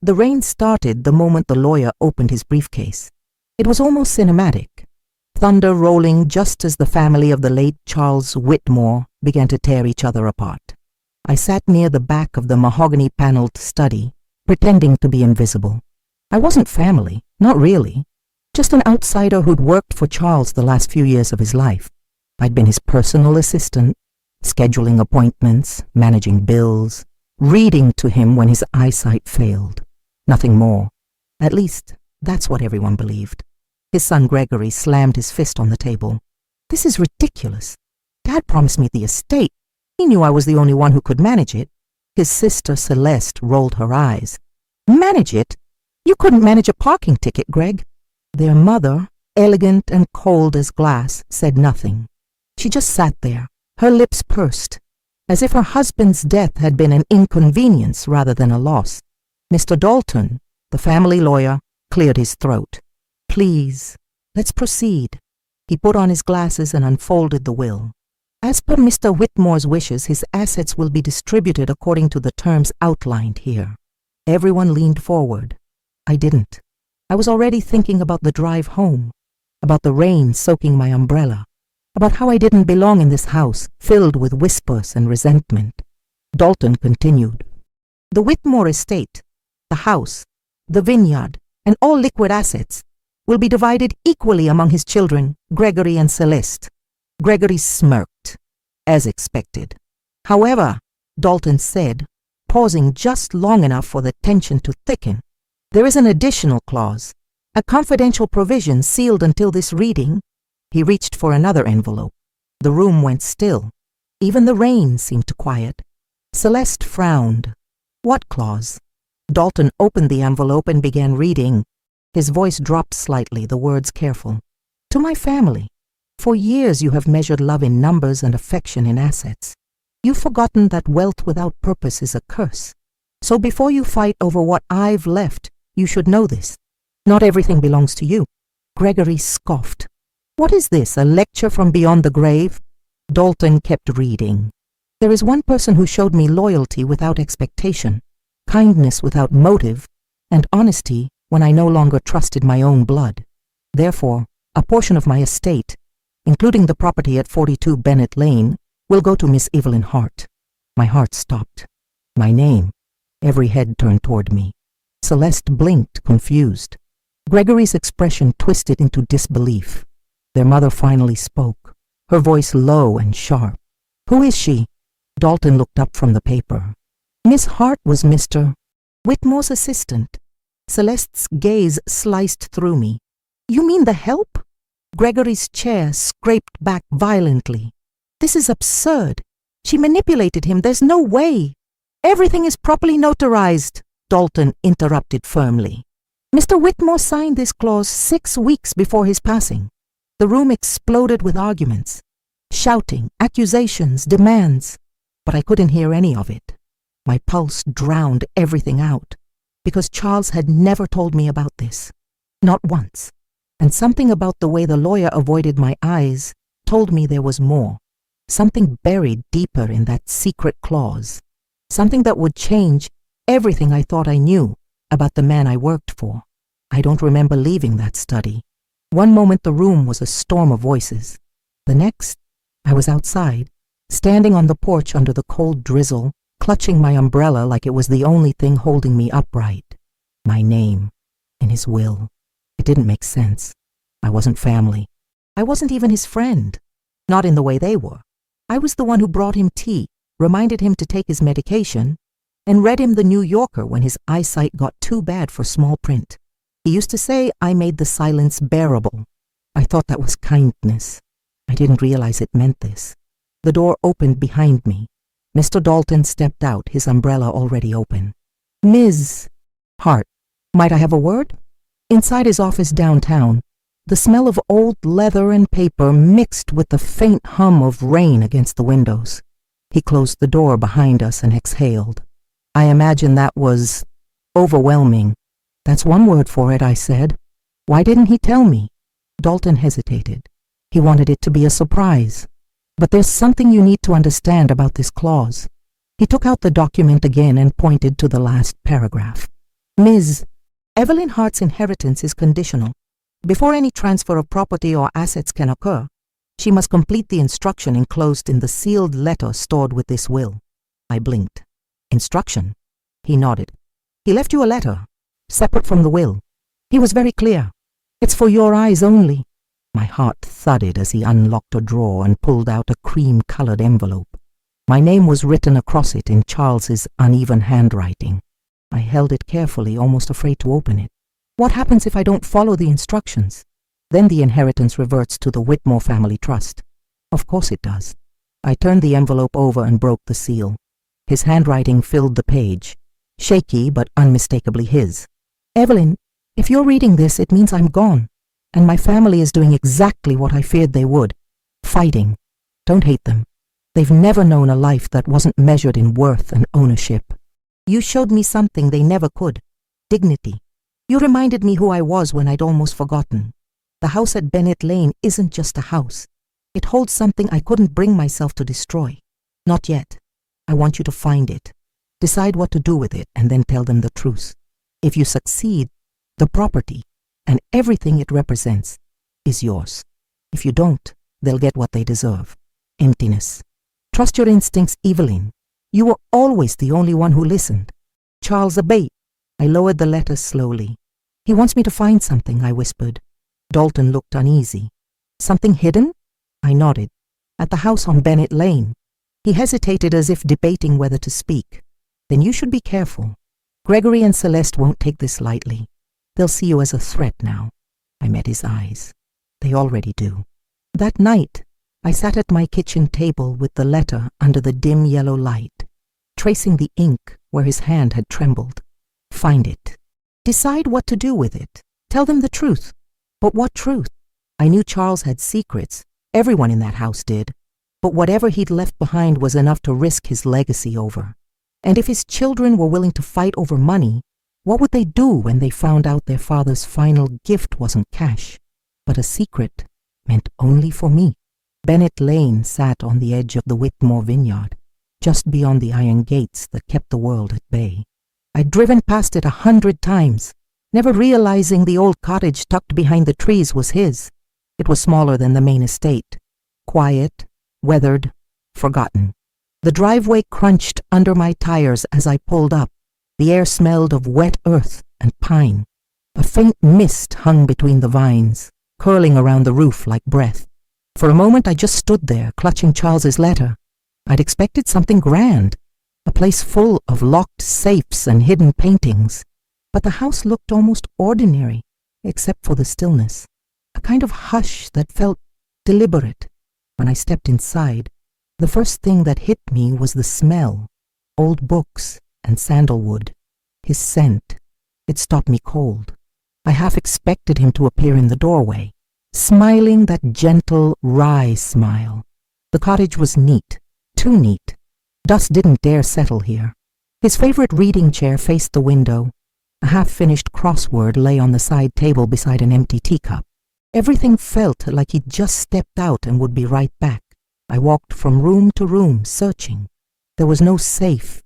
The rain started the moment the lawyer opened his briefcase. It was almost cinematic, thunder rolling just as the family of the late Charles Whitmore began to tear each other apart. I sat near the back of the mahogany-paneled study, pretending to be invisible. I wasn't family, not really. Just an outsider who'd worked for Charles the last few years of his life. I'd been his personal assistant, scheduling appointments, managing bills, reading to him when his eyesight failed. Nothing more. At least, that's what everyone believed. His son Gregory slammed his fist on the table. This is ridiculous. Dad promised me the estate. He knew I was the only one who could manage it. His sister Celeste rolled her eyes. Manage it? You couldn't manage a parking ticket, Greg. Their mother, elegant and cold as glass, said nothing. She just sat there, her lips pursed, as if her husband's death had been an inconvenience rather than a loss. Mr. Dalton, the family lawyer, cleared his throat. Please, let's proceed. He put on his glasses and unfolded the will. As per Mr. Whitmore's wishes, his assets will be distributed according to the terms outlined here. Everyone leaned forward. I didn't. I was already thinking about the drive home, about the rain soaking my umbrella, about how I didn't belong in this house filled with whispers and resentment. Dalton continued. The Whitmore estate, the house, the vineyard, and all liquid assets will be divided equally among his children, Gregory and Celeste. Gregory smirked, as expected. However, Dalton said, pausing just long enough for the tension to thicken, there is an additional clause, a confidential provision sealed until this reading. He reached for another envelope. The room went still. Even the rain seemed to quiet. Celeste frowned. What clause? Dalton opened the envelope and began reading. His voice dropped slightly, the words careful. To my family. For years you have measured love in numbers and affection in assets. You've forgotten that wealth without purpose is a curse. So before you fight over what I've left, you should know this. Not everything belongs to you. Gregory scoffed. What is this, a lecture from beyond the grave? Dalton kept reading. There is one person who showed me loyalty without expectation, kindness without motive, and honesty when I no longer trusted my own blood. Therefore, a portion of my estate, including the property at 42 Bennett Lane, will go to Miss Evelyn Hart. My heart stopped. My name. Every head turned toward me. Celeste blinked, confused. Gregory's expression twisted into disbelief. Their mother finally spoke, her voice low and sharp. Who is she? Dalton looked up from the paper. Miss Hart was Mr. Whitmore's assistant. Celeste's gaze sliced through me. You mean the help? Gregory's chair scraped back violently. This is absurd. She manipulated him. There's no way. Everything is properly notarized, Dalton interrupted firmly. Mr. Whitmore signed this clause 6 weeks before his passing. The room exploded with arguments, shouting, accusations, demands, but I couldn't hear any of it. My pulse drowned everything out, because Charles had never told me about this. Not once. And something about the way the lawyer avoided my eyes told me there was more. Something buried deeper in that secret clause. Something that would change everything I thought I knew about the man I worked for. I don't remember leaving that study. One moment the room was a storm of voices. The next, I was outside, standing on the porch under the cold drizzle, clutching my umbrella like it was the only thing holding me upright. My name, in his will. It didn't make sense. I wasn't family. I wasn't even his friend. Not in the way they were. I was the one who brought him tea, reminded him to take his medication, and read him the New Yorker when his eyesight got too bad for small print. He used to say I made the silence bearable. I thought that was kindness. I didn't realize it meant this. The door opened behind me. Mr. Dalton stepped out, his umbrella already open. Ms. Hart, might I have a word? Inside his office downtown, the smell of old leather and paper mixed with the faint hum of rain against the windows. He closed the door behind us and exhaled. I imagine that was overwhelming. That's one word for it, I said. Why didn't he tell me? Dalton hesitated. He wanted it to be a surprise. But there's something you need to understand about this clause. He took out the document again and pointed to the last paragraph. Ms. Evelyn Hart's inheritance is conditional. Before any transfer of property or assets can occur, she must complete the instruction enclosed in the sealed letter stored with this will. I blinked. Instruction? He nodded. He left you a letter, separate from the will. He was very clear. It's for your eyes only. My heart thudded as he unlocked a drawer and pulled out a cream-colored envelope. My name was written across it in Charles's uneven handwriting. I held it carefully, almost afraid to open it. What happens if I don't follow the instructions? Then the inheritance reverts to the Whitmore family trust. Of course it does. I turned the envelope over and broke the seal. His handwriting filled the page, shaky but unmistakably his. Evelyn, if you're reading this, it means I'm gone, and my family is doing exactly what I feared they would. Fighting. Don't hate them. They've never known a life that wasn't measured in worth and ownership. You showed me something they never could. Dignity. You reminded me who I was when I'd almost forgotten. The house at Bennett Lane isn't just a house. It holds something I couldn't bring myself to destroy. Not yet. I want you to find it. Decide what to do with it and then tell them the truth. If you succeed, the property and everything it represents is yours. If you don't, they'll get what they deserve. Emptiness. Trust your instincts, Evelyn. You were always the only one who listened. Charles Abate. I lowered the letter slowly. He wants me to find something, I whispered. Dalton looked uneasy. Something hidden? I nodded. At the house on Bennett Lane. He hesitated as if debating whether to speak. Then you should be careful. Gregory and Celeste won't take this lightly. They'll see you as a threat now. I met his eyes. They already do. That night, I sat at my kitchen table with the letter under the dim yellow light, tracing the ink where his hand had trembled. Find it. Decide what to do with it. Tell them the truth. But what truth? I knew Charles had secrets. Everyone in that house did. But whatever he'd left behind was enough to risk his legacy over. And if his children were willing to fight over money, what would they do when they found out their father's final gift wasn't cash, but a secret meant only for me? Bennett Lane sat on the edge of the Whitmore vineyard, just beyond the iron gates that kept the world at bay. I'd driven past it 100 times, never realizing the old cottage tucked behind the trees was his. It was smaller than the main estate, quiet, weathered, forgotten. The driveway crunched under my tires as I pulled up. The air smelled of wet earth and pine. A faint mist hung between the vines, curling around the roof like breath. For a moment I just stood there, clutching Charles's letter. I'd expected something grand, a place full of locked safes and hidden paintings. But the house looked almost ordinary, except for the stillness, a kind of hush that felt deliberate. When I stepped inside, the first thing that hit me was the smell, old books and sandalwood. His scent, it stopped me cold. I half expected him to appear in the doorway, smiling that gentle, wry smile. The cottage was neat, too neat. Dust didn't dare settle here. His favorite reading chair faced the window. A half-finished crossword lay on the side table beside an empty teacup. Everything felt like he'd just stepped out and would be right back. I walked from room to room, searching. There was no safe,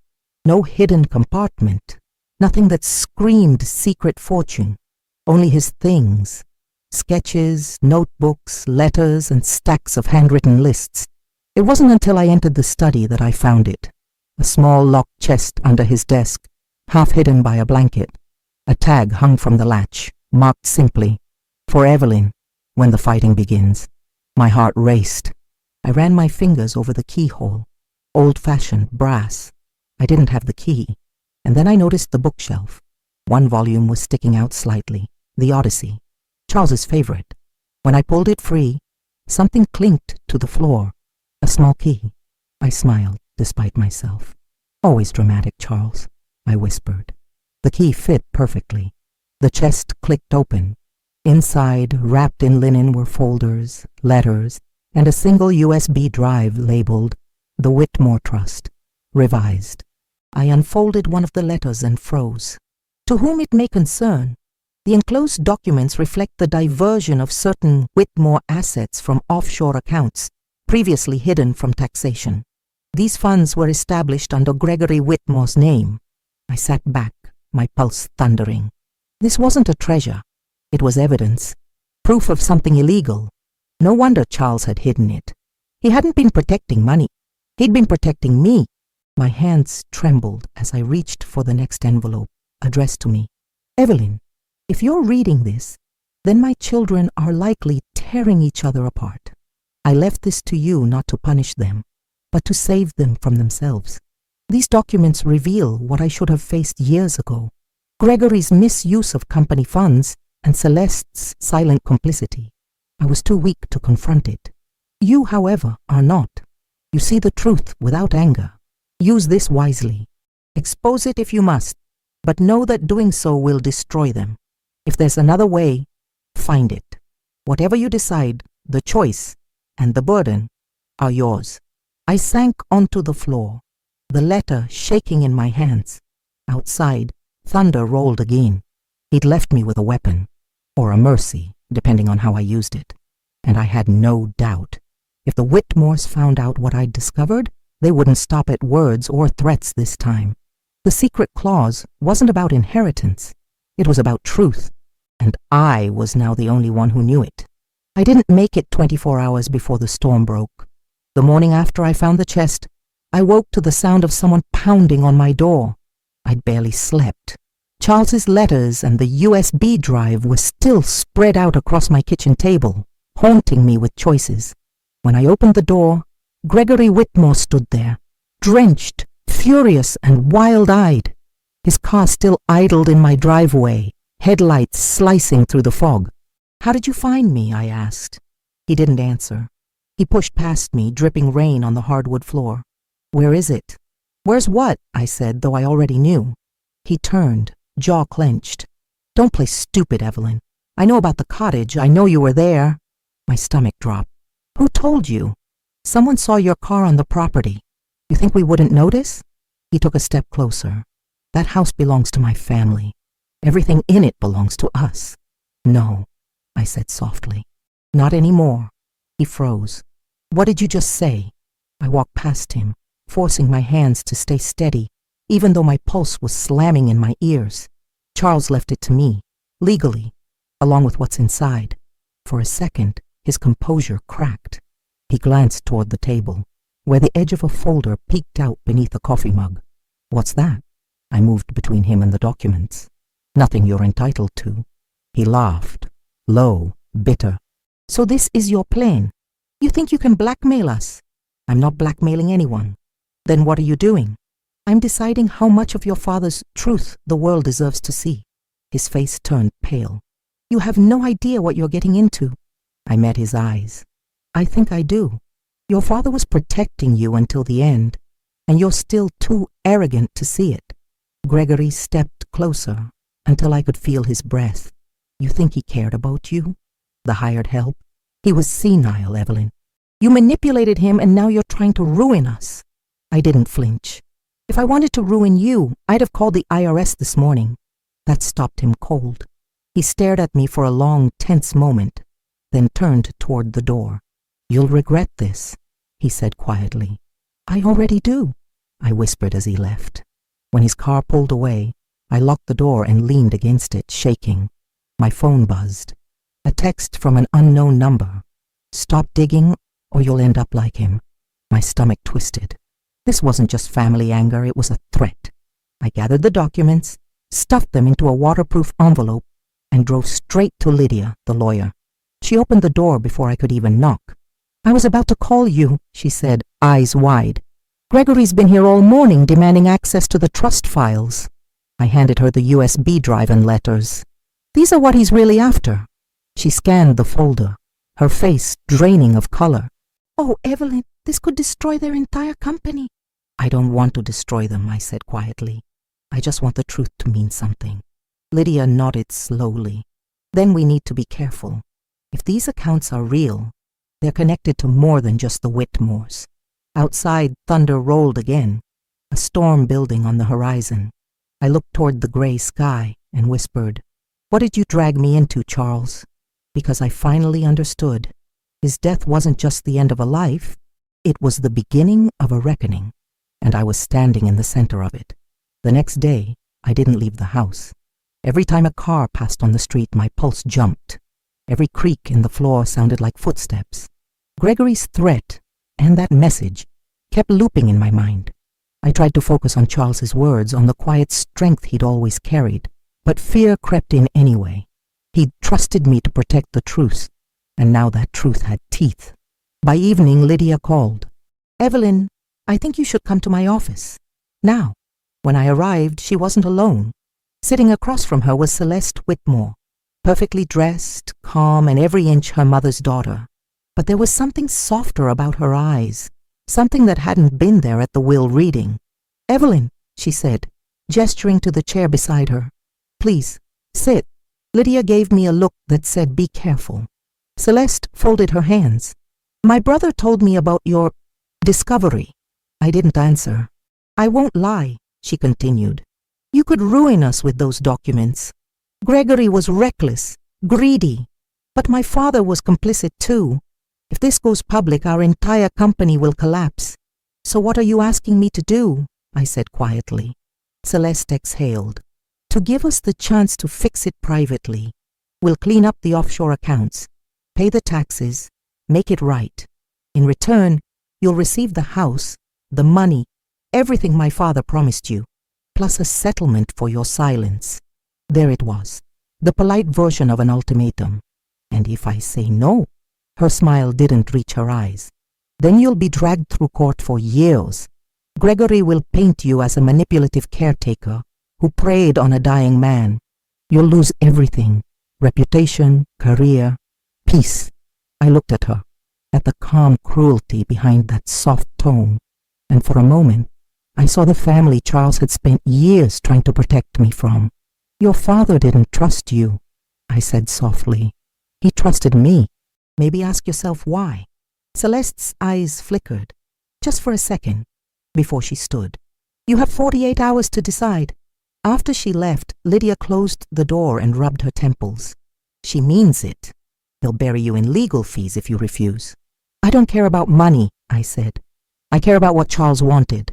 no hidden compartment, nothing that screamed secret fortune. Only his things, sketches, notebooks, letters, and stacks of handwritten lists. It wasn't until I entered the study that I found it. A small locked chest under his desk, half hidden by a blanket. A tag hung from the latch, marked simply, "For Evelyn, when the fighting begins." My heart raced. I ran my fingers over the keyhole, old-fashioned brass. I didn't have the key, and then I noticed the bookshelf. One volume was sticking out slightly, The Odyssey, Charles's favorite. When I pulled it free, something clinked to the floor, a small key. I smiled, despite myself. "Always dramatic, Charles," I whispered. The key fit perfectly. The chest clicked open. Inside, wrapped in linen, were folders, letters, and a single USB drive labeled The Whitmore Trust, revised. I unfolded one of the letters and froze. To whom it may concern, the enclosed documents reflect the diversion of certain Whitmore assets from offshore accounts, previously hidden from taxation. These funds were established under Gregory Whitmore's name. I sat back, my pulse thundering. This wasn't a treasure. It was evidence. Proof of something illegal. No wonder Charles had hidden it. He hadn't been protecting money. He'd been protecting me. My hands trembled as I reached for the next envelope, addressed to me. Evelyn, if you're reading this, then my children are likely tearing each other apart. I left this to you not to punish them, but to save them from themselves. These documents reveal what I should have faced years ago. Gregory's misuse of company funds and Celeste's silent complicity. I was too weak to confront it. You, however, are not. You see the truth without anger. Use this wisely. Expose it if you must, but know that doing so will destroy them. If there's another way, find it. Whatever you decide, the choice and the burden are yours. I sank onto the floor, the letter shaking in my hands. Outside, thunder rolled again. He'd left me with a weapon, or a mercy, depending on how I used it. And I had no doubt. If the Whitmores found out what I'd discovered, they wouldn't stop at words or threats this time. The secret clause wasn't about inheritance. It was about truth, and I was now the only one who knew it. I didn't make it 24 hours before the storm broke. The morning after I found the chest, I woke to the sound of someone pounding on my door. I'd barely slept. Charles's letters and the USB drive were still spread out across my kitchen table, haunting me with choices. When I opened the door, Gregory Whitmore stood there, drenched, furious, and wild-eyed. His car still idled in my driveway, headlights slicing through the fog. "How did you find me?" I asked. He didn't answer. He pushed past me, dripping rain on the hardwood floor. "Where is it?" "Where's what?" I said, though I already knew. He turned, jaw clenched. "Don't play stupid, Evelyn. I know about the cottage. I know you were there." My stomach dropped. "Who told you?" "Someone saw your car on the property. You think we wouldn't notice?" He took a step closer. "That house belongs to my family. Everything in it belongs to us." "No," I said softly. "Not anymore." He froze. "What did you just say?" I walked past him, forcing my hands to stay steady, even though my pulse was slamming in my ears. Charles left it to me, legally, along with what's inside. For a second, his composure cracked. He glanced toward the table, where the edge of a folder peeked out beneath a coffee mug. "What's that?" I moved between him and the documents. "Nothing you're entitled to." He laughed, low, bitter. "So this is your plan? You think you can blackmail us?" "I'm not blackmailing anyone." "Then what are you doing?" "I'm deciding how much of your father's truth the world deserves to see." His face turned pale. "You have no idea what you're getting into." I met his eyes. "I think I do. Your father was protecting you until the end, and you're still too arrogant to see it." Gregory stepped closer until I could feel his breath. "You think he cared about you? The hired help? He was senile, Evelyn. You manipulated him, and now you're trying to ruin us." I didn't flinch. "If I wanted to ruin you, I'd have called the IRS this morning." That stopped him cold. He stared at me for a long, tense moment, then turned toward the door. "You'll regret this," he said quietly. "I already do," I whispered as he left. When his car pulled away, I locked the door and leaned against it, shaking. My phone buzzed. A text from an unknown number. "Stop digging, or you'll end up like him." My stomach twisted. This wasn't just family anger, it was a threat. I gathered the documents, stuffed them into a waterproof envelope, and drove straight to Lydia, the lawyer. She opened the door before I could even knock. "I was about to call you," she said, eyes wide. "Gregory's been here all morning demanding access to the trust files." I handed her the USB drive and letters. "These are what he's really after." She scanned the folder, her face draining of color. "Oh, Evelyn, this could destroy their entire company." "I don't want to destroy them," I said quietly. "I just want the truth to mean something." Lydia nodded slowly. "Then we need to be careful. If these accounts are real, they're connected to more than just the Whitmores." Outside, thunder rolled again, a storm building on the horizon. I looked toward the gray sky and whispered, "What did you drag me into, Charles?" Because I finally understood. His death wasn't just the end of a life, it was the beginning of a reckoning, and I was standing in the center of it. The next day, I didn't leave the house. Every time a car passed on the street, my pulse jumped. Every creak in the floor sounded like footsteps. Gregory's threat and that message kept looping in my mind. I tried to focus on Charles's words, on the quiet strength he'd always carried, but fear crept in anyway. He'd trusted me to protect the truth, and now that truth had teeth. By evening, Lydia called. "Evelyn, I think you should come to my office." Now, when I arrived, she wasn't alone. Sitting across from her was Celeste Whitmore, perfectly dressed, calm, and every inch her mother's daughter. But there was something softer about her eyes, something that hadn't been there at the will reading. "Evelyn," she said, gesturing to the chair beside her. "Please, sit." Lydia gave me a look that said, "Be careful." Celeste folded her hands. "My brother told me about your discovery." I didn't answer. "I won't lie," she continued. "You could ruin us with those documents. Gregory was reckless, greedy, but my father was complicit too. If this goes public, our entire company will collapse. So what are you asking me to do?" I said quietly. Celeste exhaled. "To give us the chance to fix it privately. We'll clean up the offshore accounts, pay the taxes, make it right. In return, you'll receive the house, the money, everything my father promised you, plus a settlement for your silence." There it was, the polite version of an ultimatum. And if I say no? Her smile didn't reach her eyes. "Then you'll be dragged through court for years. Gregory will paint you as a manipulative caretaker who preyed on a dying man. You'll lose everything, reputation, career, peace." I looked at her, at the calm cruelty behind that soft tone, and for a moment I saw the family Charles had spent years trying to protect me from. "Your father didn't trust you," I said softly. "He trusted me. Maybe ask yourself why." Celeste's eyes flickered, just for a second, before she stood. "You have 48 hours to decide." After she left, Lydia closed the door and rubbed her temples. "She means it. They'll bury you in legal fees if you refuse." "I don't care about money," I said. "I care about what Charles wanted."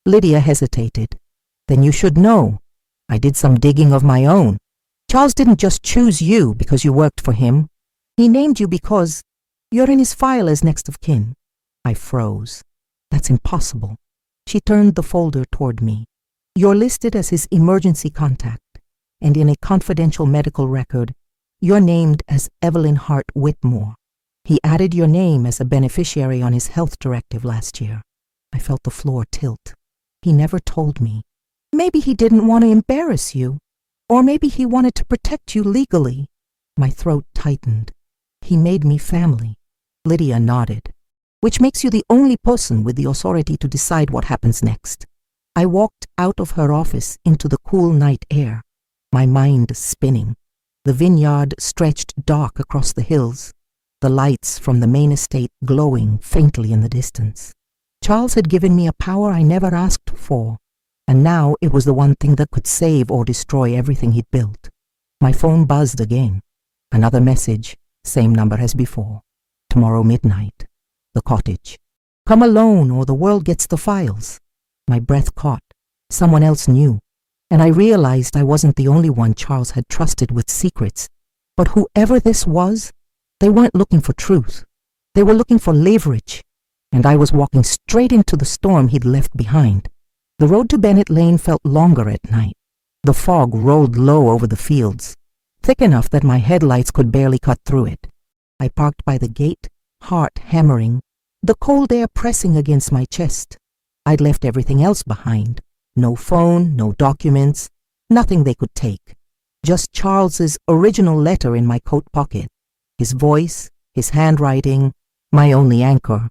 Lydia hesitated. "Then you should know. I did some digging of my own. Charles didn't just choose you because you worked for him. He named you because you're in his file as next of kin." I froze. "That's impossible." She turned the folder toward me. "You're listed as his emergency contact, and in a confidential medical record, you're named as Evelyn Hart Whitmore. He added your name as a beneficiary on his health directive last year." I felt the floor tilt. "He never told me." "Maybe he didn't want to embarrass you, or maybe he wanted to protect you legally." My throat tightened. "He made me family." Lydia nodded. "Which makes you the only person with the authority to decide what happens next." I walked out of her office into the cool night air, my mind spinning. The vineyard stretched dark across the hills, the lights from the main estate glowing faintly in the distance. Charles had given me a power I never asked for, and now it was the one thing that could save or destroy everything he'd built. My phone buzzed again. Another message, same number as before. "Tomorrow midnight. The cottage. Come alone or the world gets the files." My breath caught. Someone else knew, and I realized I wasn't the only one Charles had trusted with secrets. But whoever this was, they weren't looking for truth. They were looking for leverage, and I was walking straight into the storm he'd left behind. The road to Bennett Lane felt longer at night. The fog rolled low over the fields, thick enough that my headlights could barely cut through it. I parked by the gate, heart hammering, the cold air pressing against my chest. I'd left everything else behind. No phone, no documents, nothing they could take. Just Charles's original letter in my coat pocket. His voice, his handwriting, my only anchor.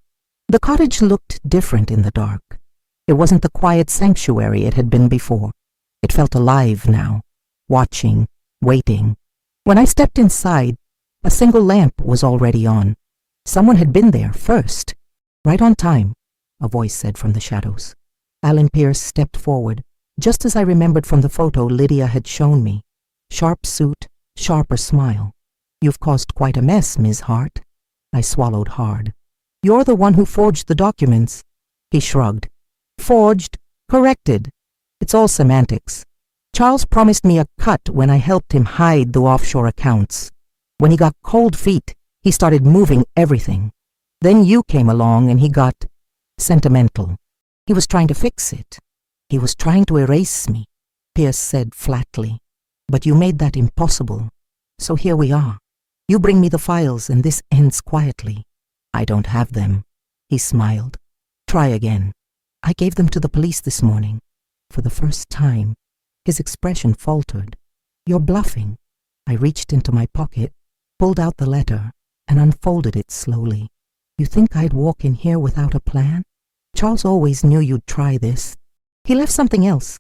The cottage looked different in the dark. It wasn't the quiet sanctuary it had been before. It felt alive now, watching, waiting. When I stepped inside, a single lamp was already on. Someone had been there first. "Right on time," a voice said from the shadows. Alan Pierce stepped forward, just as I remembered from the photo Lydia had shown me. Sharp suit, sharper smile. "You've caused quite a mess, Ms. Hart." I swallowed hard. "You're the one who forged the documents." He shrugged. "Forged, corrected. It's all semantics. Charles promised me a cut when I helped him hide the offshore accounts. When he got cold feet, he started moving everything. Then you came along and he got sentimental. He was trying to fix it. He was trying to erase me, Pierce said flatly. But you made that impossible. So here we are. You bring me the files and this ends quietly. I don't have them. He smiled. Try again. I gave them to the police this morning. For the first time, his expression faltered. You're bluffing. I reached into my pocket, pulled out the letter, and unfolded it slowly. You think I'd walk in here without a plan? Charles always knew you'd try this. He left something else,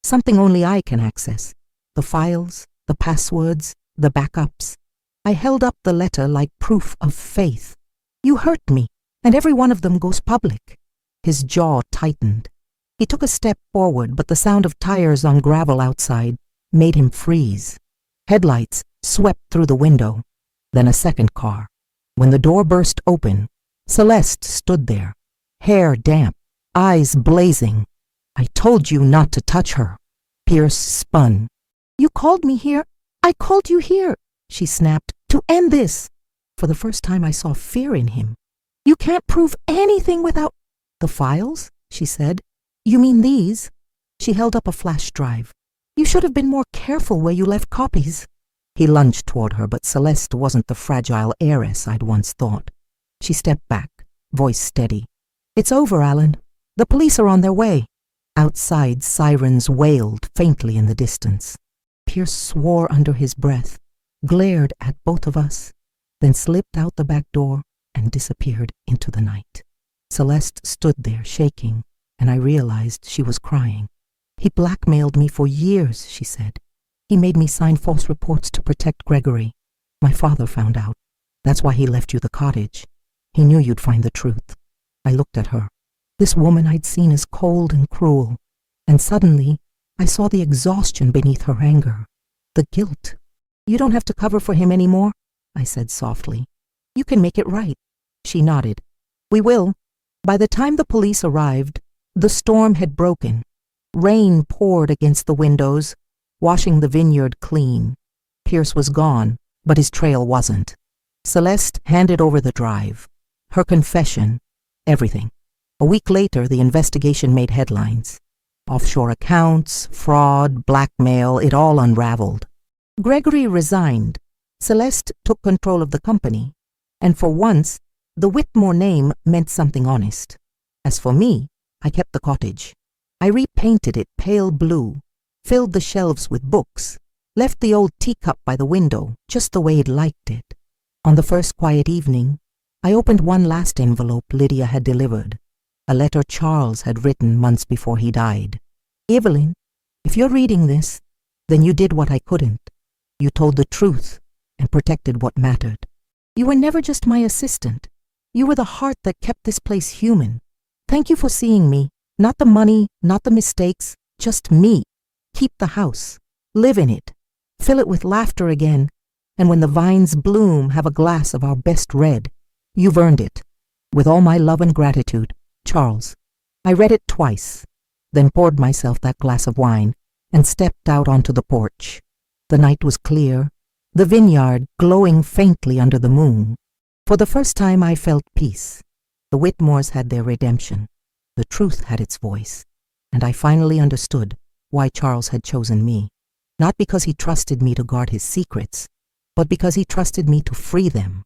something only I can access. The files, the passwords, the backups. I held up the letter like proof of faith. You hurt me, and every one of them goes public. His jaw tightened. He took a step forward, but the sound of tires on gravel outside made him freeze. Headlights swept through the window, then a second car. When the door burst open, Celeste stood there, hair damp, eyes blazing. I told you not to touch her. Pierce spun. You called me here. I called you here, she snapped, to end this. For the first time I saw fear in him. You can't prove anything without... The files? She said. You mean these? She held up a flash drive. You should have been more careful where you left copies. He lunged toward her, but Celeste wasn't the fragile heiress I'd once thought. She stepped back, voice steady. It's over, Alan. The police are on their way. Outside, sirens wailed faintly in the distance. Pierce swore under his breath, glared at both of us, then slipped out the back door and disappeared into the night. Celeste stood there shaking, and I realized she was crying. He blackmailed me for years, she said. He made me sign false reports to protect Gregory. My father found out. That's why he left you the cottage. He knew you'd find the truth. I looked at her. This woman I'd seen as cold and cruel. And suddenly, I saw the exhaustion beneath her anger. The guilt. You don't have to cover for him anymore, I said softly. You can make it right. She nodded. We will. By the time the police arrived, the storm had broken. Rain poured against the windows, washing the vineyard clean. Pierce was gone, but his trail wasn't. Celeste handed over the drive. Her confession, everything. A week later, the investigation made headlines. Offshore accounts, fraud, blackmail, it all unraveled. Gregory resigned. Celeste took control of the company. And for once, the Whitmore name meant something honest. As for me, I kept the cottage. I repainted it pale blue, filled the shelves with books, left the old teacup by the window just the way it liked it. On the first quiet evening, I opened one last envelope Lydia had delivered, a letter Charles had written months before he died. Evelyn, if you're reading this, then you did what I couldn't. You told the truth and protected what mattered. You were never just my assistant. You were the heart that kept this place human. Thank you for seeing me. Not the money, not the mistakes, just me. Keep the house. Live in it. Fill it with laughter again. And when the vines bloom, have a glass of our best red. You've earned it. With all my love and gratitude, Charles. I read it twice, then poured myself that glass of wine and stepped out onto the porch. The night was clear, the vineyard glowing faintly under the moon. For the first time I felt peace. The Whitmores had their redemption. The truth had its voice. And I finally understood why Charles had chosen me. Not because he trusted me to guard his secrets, but because he trusted me to free them.